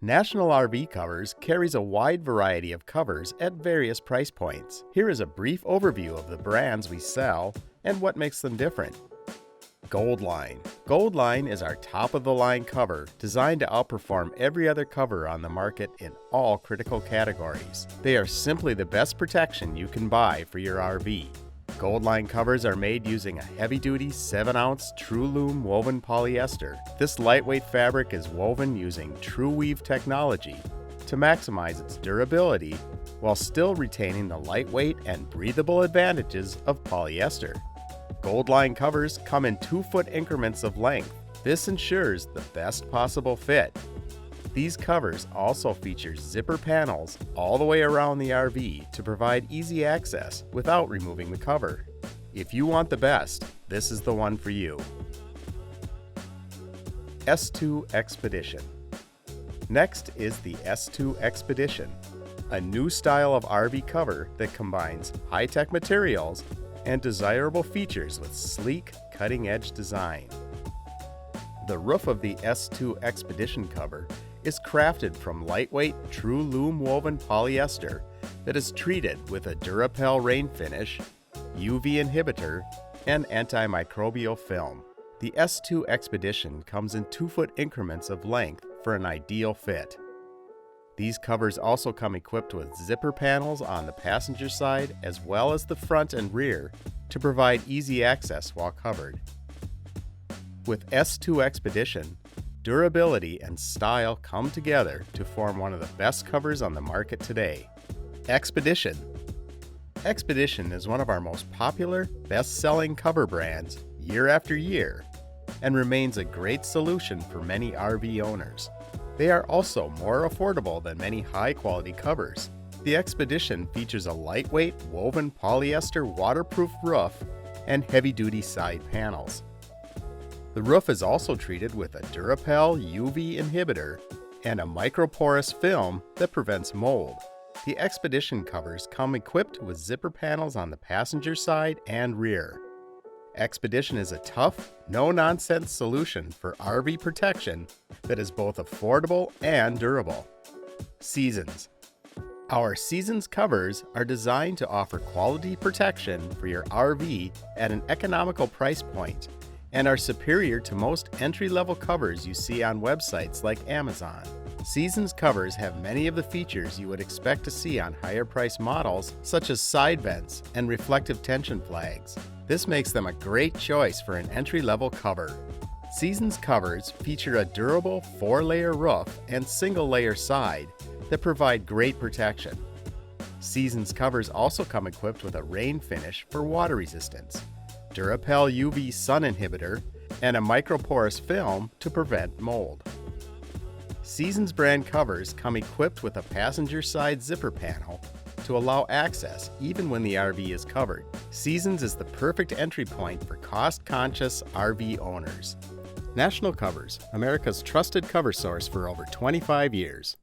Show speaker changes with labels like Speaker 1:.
Speaker 1: National RV Covers carries a wide variety of covers at various price points. Here is a brief overview of the brands we sell and what makes them different. Goldline. Goldline is our top-of-the-line cover designed to outperform every other cover on the market in all critical categories. They are simply the best protection you can buy for your RV. Goldline covers are made using a heavy-duty 7-ounce loom-woven polyester. This lightweight fabric is woven using Tru-Weave technology to maximize its durability while still retaining the lightweight and breathable advantages of polyester. Goldline covers come in 2-foot increments of length. This ensures the best possible fit. These covers also feature zipper panels all the way around the RV to provide easy access without removing the cover. If you want the best, this is the one for you. S2 Expedition. Next is the S2 Expedition, a new style of RV cover that combines high-tech materials and desirable features with sleek, cutting-edge design. The roof of the S2 Expedition cover is crafted from lightweight true loom-woven polyester that is treated with a Durapel rain finish, UV inhibitor, and anti-micorbial film. The S2 Expedition comes in 2-foot increments of length for an ideal fit. These covers also come equipped with zipper panels on the passenger side as well as the front and rear to provide easy access while covered. With S2 Expedition, durability and style come together to form one of the best covers on the market today. Expedition. Expedition is one of our most popular, best-selling cover brands year after year and remains a great solution for many RV owners. They are also more affordable than many high-quality covers. The Expedition features a lightweight woven polyester waterproof roof and heavy-duty side panels. The roof is also treated with a Durapel UV inhibitor and a microporous film that prevents mold. The Expedition covers come equipped with zipper panels on the passenger side and rear. Expedition is a tough, no-nonsense solution for RV protection that is both affordable and durable. Seasons. Our Seasons covers are designed to offer quality protection for your RV at an economical price point and are superior to most entry-level covers you see on websites like Amazon. Seasons covers have many of the features you would expect to see on higher-priced models, such as side vents and reflective tension flags. This makes them a great choice for an entry-level cover. Seasons covers feature a durable 4-layer roof and single-layer side that provide great protection. Seasons covers also come equipped with a rain finish for water resistance, Durapel UV sun inhibitor, and a microporous film to prevent mold. Seasons brand covers come equipped with a passenger side zipper panel to allow access even when the RV is covered. Seasons is the perfect entry point for cost-conscious RV owners. National Covers, America's trusted cover source for over 25 years.